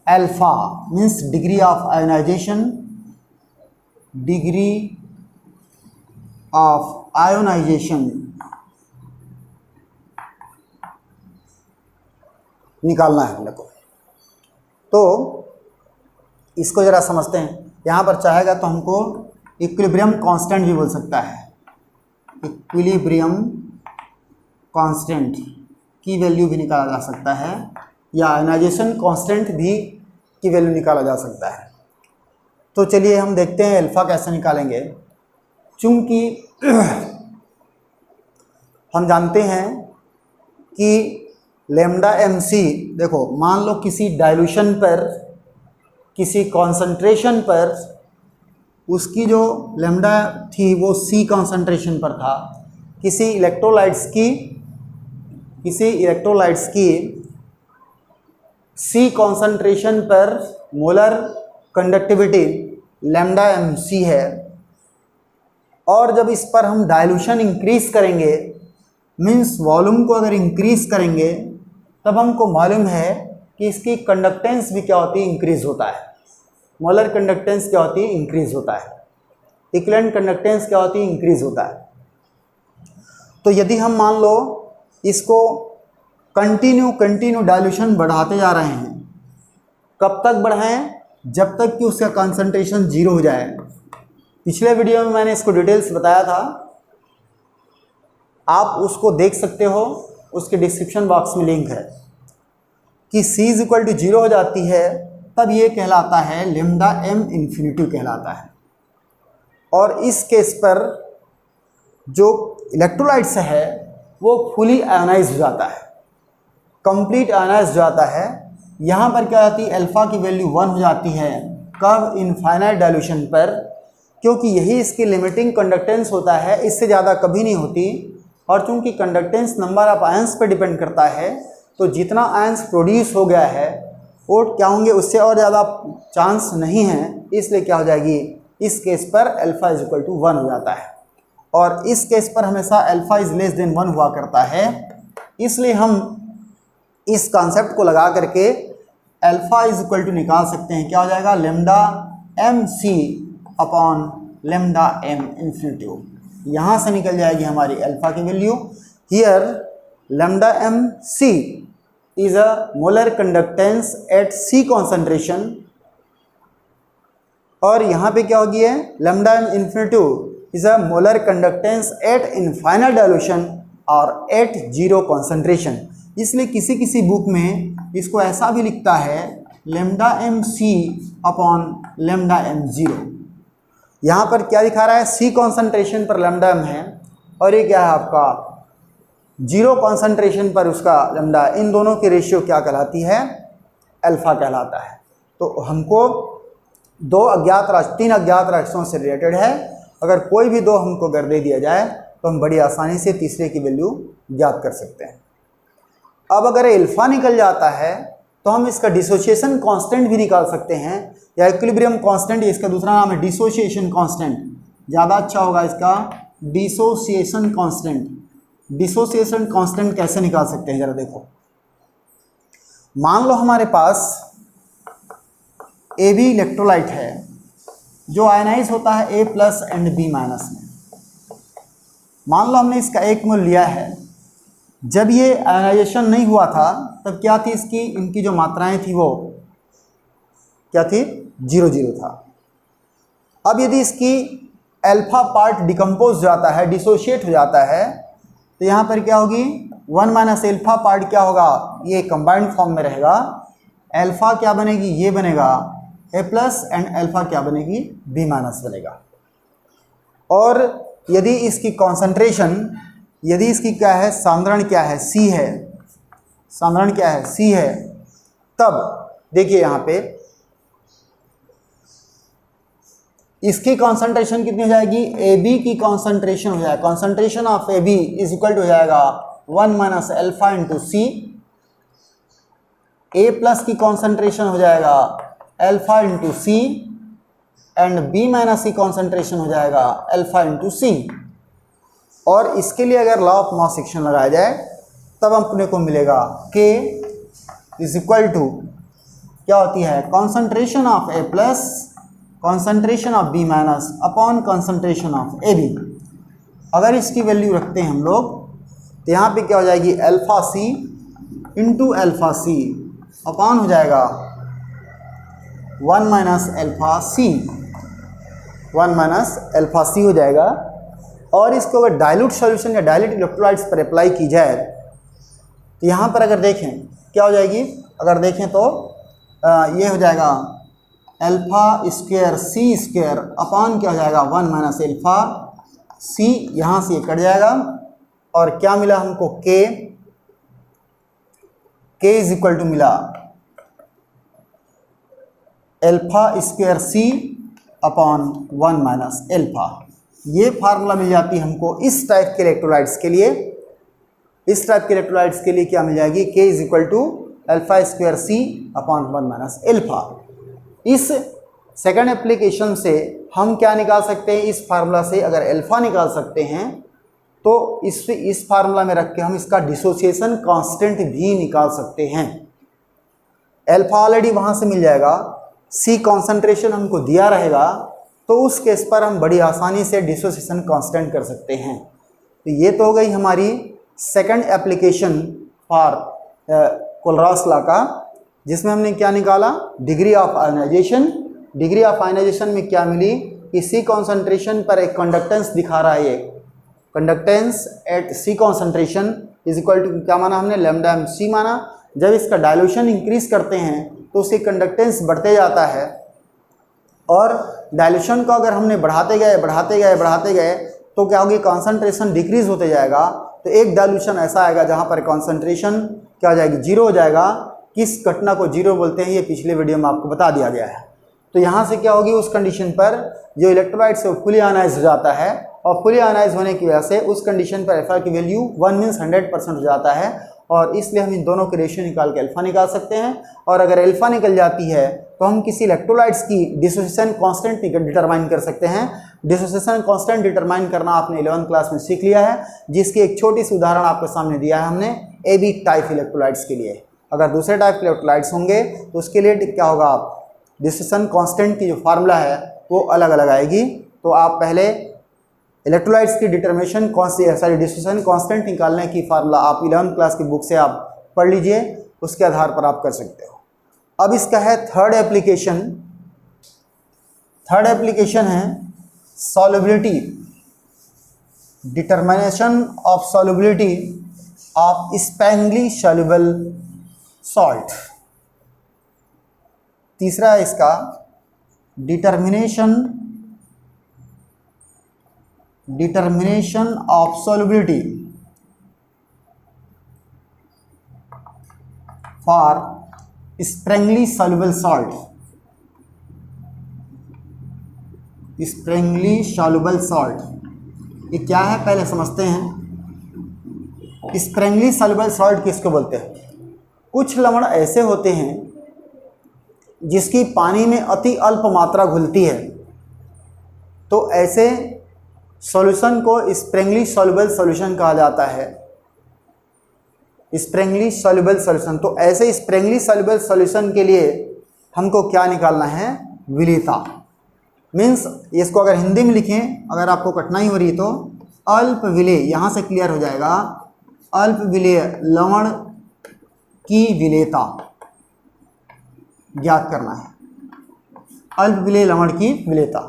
alpha means degree of ionisation, निकालना है हम लोग को। तो इसको ज़रा समझते हैं। यहाँ पर चाहेगा तो हमको इक्विलिब्रियम कांस्टेंट भी बोल सकता है, इक्विलिब्रियम कांस्टेंट की वैल्यू भी निकाला जा सकता है, या आयोनाइजेशन कांस्टेंट भी की वैल्यू निकाला जा सकता है। तो चलिए हम देखते हैं अल्फ़ा कैसे निकालेंगे। चूँकि हम जानते हैं कि लेमडा एम सी, देखो मान लो किसी डाइल्यूशन पर, किसी कॉन्सेंट्रेशन पर उसकी जो लेमडा थी वो सी कॉन्सेंट्रेशन पर था, किसी इलेक्ट्रोलाइट्स की सी कॉन्सेंट्रेशन पर molar conductivity lambda M C है, और जब इस पर हम डाइल्यूशन इंक्रीज करेंगे, मीन्स वॉल्यूम को अगर इंक्रीज करेंगे, तब हमको मालूम है कि इसकी कंडक्टेंस भी क्या होती है, इंक्रीज होता है। मोलर कंडक्टेंस क्या होती है, इंक्रीज होता है। इक्विवेलेंट कंडक्टेंस क्या होती है, इंक्रीज होता है। तो यदि हम मान लो इसको कंटिन्यू डाइल्यूशन बढ़ाते जा रहे हैं, कब तक बढ़ाएं, जब तक कि उसका कंसंट्रेशन जीरो हो जाए। पिछले वीडियो में मैंने इसको डिटेल्स बताया था, आप उसको देख सकते हो, उसके डिस्क्रिप्शन बॉक्स में लिंक है कि C इज इक्वल टू 0 हो जाती है, तब ये कहलाता है लेमडा एम इन्फिनिटी कहलाता है। और इस केस पर जो इलेक्ट्रोलाइट्स है वो फुली आयोनाइज हो जाता है, कंप्लीट आयोनाइज हो जाता है। यहाँ पर क्या होती है, अल्फ़ा की वैल्यू 1 हो जाती है। कब, इनफाइनाइट डाइल्यूशन पर, क्योंकि यही इसकी लिमिटिंग कंडक्टेंस होता है, इससे ज़्यादा कभी नहीं होती। और चूँकि कंडक्टेंस नंबर ऑफ आयंस पर डिपेंड करता है, तो जितना आयंस प्रोड्यूस हो गया है वो क्या होंगे, उससे और ज़्यादा चांस नहीं है, इसलिए क्या हो जाएगी, इस केस पर अल्फ़ा इज इक्वल टू 1 हो जाता है। और इस केस पर हमेशा अल्फ़ा इज लेस देन 1 हुआ करता है। इसलिए हम इस कॉन्सेप्ट को लगा करके अल्फा इज इक्वल टू निकाल सकते हैं, क्या हो जाएगा, lambda M C upon lambda M infinitive. यहाँ से निकल जाएगी हमारी अल्फा की value. Here lambda M C is a molar conductance at C concentration, और यहाँ पे क्या होगी है, lambda M infinitive is a molar conductance at infinite dilution और एट जीरो कॉन्सेंट्रेशन। इसलिए किसी किसी बुक में इसको ऐसा भी लिखता है lambda M C upon lambda M zero. यहाँ पर क्या दिखा रहा है, सी कॉन्सेंट्रेशन पर लेमडा एम है और ये क्या है आपका जीरो कॉन्सेंट्रेशन पर उसका लेमडा, इन दोनों की रेशियो क्या कहलाती है, अल्फा कहलाता है। तो हमको तीन अज्ञात राशियों से रिलेटेड है, अगर कोई भी दो हमको अगर दे दिया जाए तो हम बड़ी आसानी से तीसरे की वैल्यू ज्ञात कर सकते हैं। अब अगर अल्फा निकल जाता है तो हम इसका डिसोसिएशन कांस्टेंट भी निकाल सकते हैं, या इक्विलिब्रियम कांस्टेंट, इसका दूसरा नाम है डिसोसिएशन कांस्टेंट, ज़्यादा अच्छा होगा इसका डिसोसिएशन कांस्टेंट। डिसोसिएशन कांस्टेंट कैसे निकाल सकते हैं ज़रा देखो। मान लो हमारे पास ए बी इलेक्ट्रोलाइट है जो आयनाइज होता है ए प्लस एंड बी माइनस में। मान लो हमने इसका एक मोल लिया है, जब ये आयनाइजेशन नहीं हुआ था तब क्या थी इसकी, इनकी जो मात्राएं थी वो क्या थी, 0 0 था। अब यदि इसकी अल्फा पार्ट डिकम्पोज हो जाता है, डिसोशिएट हो जाता है, तो यहाँ पर क्या होगी, 1 माइनस अल्फा पार्ट क्या होगा, ये कंबाइंड फॉर्म में रहेगा। अल्फा क्या बनेगी, ये बनेगा ए प्लस एंड अल्फा क्या बनेगी, बी माइनस बनेगा। और यदि इसकी कॉन्सेंट्रेशन, यदि इसकी क्या है, सांद्रण क्या है, सी है, सांद्रण क्या है, सी है, तब देखिए यहाँ पे इसकी कॉन्सेंट्रेशन कितनी हो जाएगी, ए बी की कॉन्सेंट्रेशन हो जाएगा, concentration of A B is equal to हो जाएगा 1 minus alpha into C. A plus की कॉन्सेंट्रेशन हो जाएगा alpha into C and B minus की कॉन्सेंट्रेशन हो जाएगा अल्फा इंटू सी। और इसके लिए अगर लॉ ऑफ मास एक्शन लगाया जाए तब अपने को मिलेगा K इज इक्वल टू क्या होती है, concentration of A plus concentration of B minus upon concentration of A B. अगर इसकी वैल्यू रखते हैं हम लोग तो यहाँ पे क्या हो जाएगी, अल्फा सी इंटू अल्फा सी अपॉन हो जाएगा 1 माइनस अल्फा सी, 1 माइनस अल्फा सी हो जाएगा। और इसको अगर डाइल्यूट सॉल्यूशन या डाइल्यूट इलेक्ट्रोलाइट्स पर अप्लाई की जाए तो यहाँ पर अगर देखें क्या हो जाएगी, अगर देखें तो ये हो जाएगा अल्फा स्क्वायर सी स्क्वायर अपॉन क्या हो जाएगा 1 माइनस अल्फा सी, यहाँ से ये कट जाएगा और क्या मिला हमको K इज इक्वल टू मिला alpha square C upon 1 minus alpha. ये फार्मूला मिल जाती है हमको इस टाइप के इलेक्ट्रोलाइट्स के लिए। इस टाइप के इलेक्ट्रोलाइट्स के लिए क्या मिल जाएगी, K is equal to alpha square C upon 1 minus alpha. इस सेकंड एप्लीकेशन से हम क्या निकाल सकते हैं, इस फार्मूला से अगर अल्फा निकाल सकते हैं तो इस फार्मूला में रख के हम इसका डिसोसिएशन कांस्टेंट भी निकाल सकते हैं। अल्फा ऑलरेडी वहाँ से मिल जाएगा, सी कॉन्सेंट्रेशन हमको दिया रहेगा, तो उस केस पर हम बड़ी आसानी से डिसोसिएशन कांस्टेंट कर सकते हैं। तो ये तो हो गई हमारी second application for Kohlrausch law का, जिसमें हमने क्या निकाला, degree of ionisation. Degree of ionisation में क्या मिली कि सी कॉन्सेंट्रेशन पर एक कंडक्टेंस दिखा रहा है, ये conductance at C concentration is equal to क्या माना हमने, लैम्डा एम सी माना। जब इसका डायल्यूशन इंक्रीज करते हैं तो उसकी कंडक्टेंस बढ़ते जाता है, और डायल्यूशन को अगर हमने बढ़ाते गए तो क्या होगी, कॉन्सेंट्रेशन डिक्रीज होते जाएगा। तो एक डायल्यूशन ऐसा आएगा जहाँ पर कॉन्सेंट्रेशन क्या हो जाएगी, जीरो हो जाएगा। किस घटना को जीरो बोलते हैं ये पिछले वीडियो में आपको बता दिया गया है। तो यहाँ से क्या होगी, उस कंडीशन पर जो इलेक्ट्रोलाइट्स है फुली आयनाइज हो जाता है, और फुली आयनाइज होने की वजह से उस कंडीशन पर अल्फा की वैल्यू 1 मीन्स 100% हो जाता है, और इसलिए हम इन दोनों के रेशियो निकाल के अल्फा निकाल सकते हैं। और अगर अल्फा निकल जाती है तो हम किसी इलेक्ट्रोलाइट्स की डिसोसिएशन कांस्टेंट डिटरमाइन कर सकते हैं। डिसोसिएशन कांस्टेंट डिटरमाइन करना आपने 11th क्लास में सीख लिया है, जिसकी एक छोटी सी उदाहरण आपके सामने दिया है हमने ए बी टाइप इलेक्ट्रोलाइट्स के लिए। अगर दूसरे टाइप के इलेक्ट्रोलाइट्स होंगे तो उसके लिए क्या होगा, डिस्ट्रीब्यूशन कांस्टेंट की जो फार्मूला है वो अलग अलग आएगी। तो आप पहले इलेक्ट्रोलाइट्स की डिटर्मिनेशन डिस्ट्रीब्यूशन कांस्टेंट निकालने की फार्मूला आप 11th क्लास की बुक से आप पढ़ लीजिए, उसके आधार पर आप कर सकते हो। अब इसका है थर्ड एप्लीकेशन। थर्ड एप्लीकेशन है solubility, determination of solubility of sparingly soluble salt. तीसरा है इसका determination of solubility for sparingly soluble salt. Sparingly soluble salt ये क्या है पहले समझते हैं। स्प्रैंगली सॉल्युबल सॉल्ट किसको बोलते हैं? कुछ लवण ऐसे होते हैं जिसकी पानी में अति अल्प मात्रा घुलती है, तो ऐसे सॉल्यूशन को स्प्रैंगली सॉल्युबल सॉल्यूशन कहा जाता है। स्प्रैंगली सॉल्युबल सॉल्यूशन, तो ऐसे स्प्रैंगली सॉल्युबल सॉल्यूशन के लिए हमको क्या निकालना है, विलेयता। मीन्स इसको अगर हिंदी में लिखें, अगर आपको कठिनाई हो रही तो अल्प विलेय, यहाँ से क्लियर हो जाएगा, अल्प विलेय लवण की विलेयता ज्ञात करना है, अल्प विलेय लवण की विलेयता।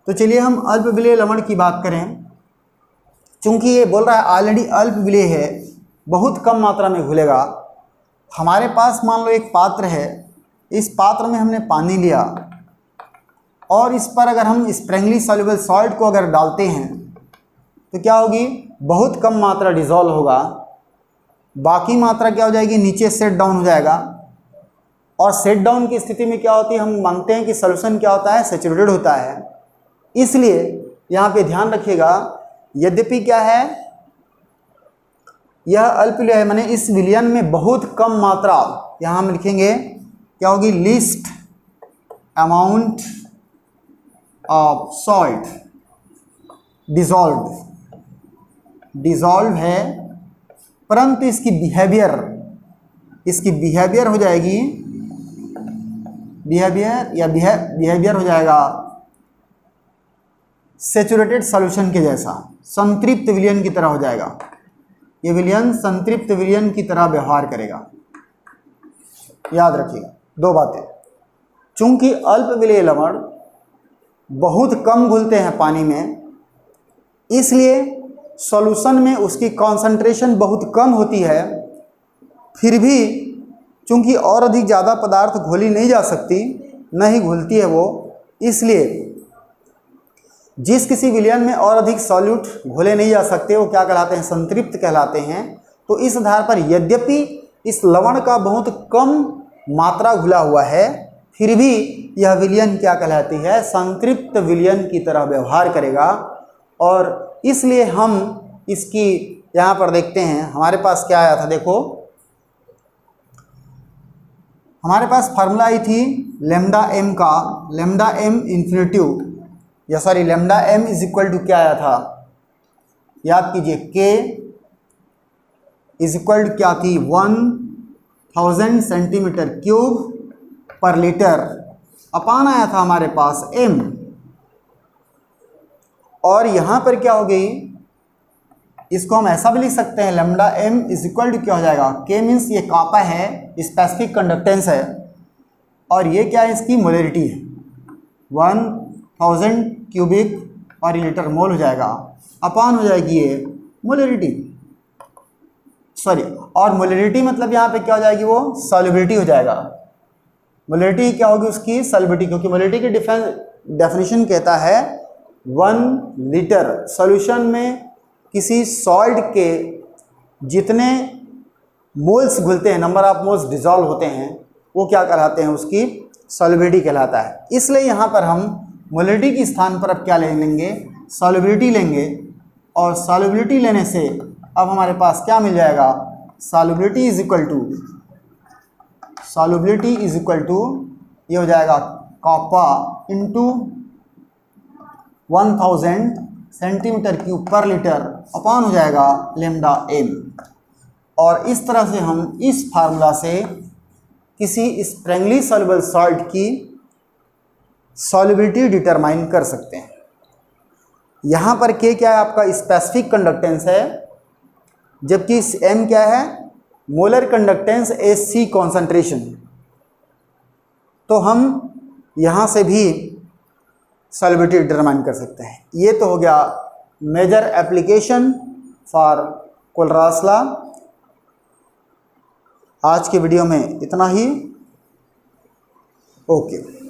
तो चलिए हम अल्प विलेय लवण की बात करें। चूंकि ये बोल रहा है ऑलरेडी अल्प विलेय है, बहुत कम मात्रा में घुलेगा। हमारे पास मान लो एक पात्र है, इस पात्र में हमने पानी लिया और इस पर अगर हम स्प्रैंगली सॉल्युबल सॉल्ट को अगर डालते हैं तो क्या होगी, बहुत कम मात्रा डिज़ोल्व होगा, बाकी मात्रा क्या हो जाएगी, नीचे सेट डाउन हो जाएगा। और सेट डाउन की स्थिति में क्या होती है, हम मानते हैं कि सॉल्यूशन क्या होता है, सैचुरेटेड होता है। इसलिए यहाँ पे ध्यान रखिएगा, यद्यपि क्या है, यह अल्प विलेय है, माने इस विलयन में बहुत कम मात्रा, यहाँ हम लिखेंगे क्या होगी, least amount of salt dissolve है, परंतु इसकी बिहेवियर हो जाएगी, बिहेवियर हो जाएगा सैचुरेटेड सॉल्यूशन के जैसा, संतृप्त विलयन की तरह हो जाएगा। ये विलयन संतृप्त विलयन की तरह व्यवहार करेगा। याद रखिएगा दो बातें, चूंकि अल्प विलेय लवण बहुत कम घुलते हैं पानी में, इसलिए सॉल्यूशन में उसकी कॉन्सेंट्रेशन बहुत कम होती है। फिर भी चूंकि और अधिक ज़्यादा पदार्थ घोली नहीं जा सकती, न ही घुलती है वो, इसलिए जिस किसी विलयन में और अधिक सॉल्यूट घोले नहीं जा सकते वो क्या कहलाते हैं, संतृप्त कहलाते हैं। तो इस आधार पर यद्यपि इस लवण का बहुत कम मात्रा घुला हुआ है, फिर भी यह विलयन क्या कहलाती है, संतृप्त विलयन की तरह व्यवहार करेगा। और इसलिए हम इसकी यहाँ पर देखते हैं, हमारे पास क्या आया था, देखो हमारे पास फार्मूला आई थी लेमडा एम का, लेमडा एम इन्फिनिटिव, या sorry lambda M is equal to क्या आया था, याद कीजिए, के इज इक्वल टू क्या थी, 1000 सेंटीमीटर क्यूब पर लीटर, अपान आया था हमारे पास एम। और यहाँ पर क्या हो गई, इसको हम ऐसा भी लिख सकते हैं, lambda M is equal to क्या हो जाएगा, के मीन्स ये कापा है, स्पेसिफिक कंडक्टेंस है, और ये क्या है, इसकी मोलरिटी है, 1000 क्यूबिक पर लीटर मोल हो जाएगा, अपान हो जाएगी ये मोलरिटी, सॉरी, और मोलरिटी मतलब यहाँ पे क्या हो जाएगी, वो सॉल्युबिलिटी हो जाएगा। मोलरिटी क्या होगी उसकी, सॉल्युबिलिटी, क्योंकि मोलरिटी की डेफिनेशन कहता है 1 लीटर सॉल्यूशन में किसी सॉल्ट के जितने मोल्स घुलते हैं, नंबर ऑफ मोल्स डिजॉल्व होते हैं, वो क्या कहलाते हैं, उसकी सॉल्युबिलिटी कहलाता है। इसलिए यहाँ पर हम मोलरिटी के स्थान पर अब क्या ले लेंगे, सॉल्युबिलिटी लेंगे, और सॉल्युबिलिटी लेने से अब हमारे पास क्या मिल जाएगा, सॉल्युबिलिटी इज इक्वल टू ये हो जाएगा कापा इंटू 1000 सेंटीमीटर क्यूब पर लीटर, अपान हो जाएगा लेमडा एम। और इस तरह से हम इस फार्मूला से किसी स्प्रेंगली सॉल्युबल सॉल्ट की सॉल्युबिलिटी डिटरमाइन कर सकते हैं। यहाँ पर K क्या है, आपका स्पेसिफिक कंडक्टेंस है, जबकि M क्या है, मोलर कंडक्टेंस AC कॉन्सेंट्रेशन। तो हम यहाँ से भी सॉल्युबिलिटी डिटरमाइन कर सकते हैं। ये तो हो गया मेजर एप्लीकेशन फॉर कोलरास लॉ। आज के वीडियो में इतना ही। ओके।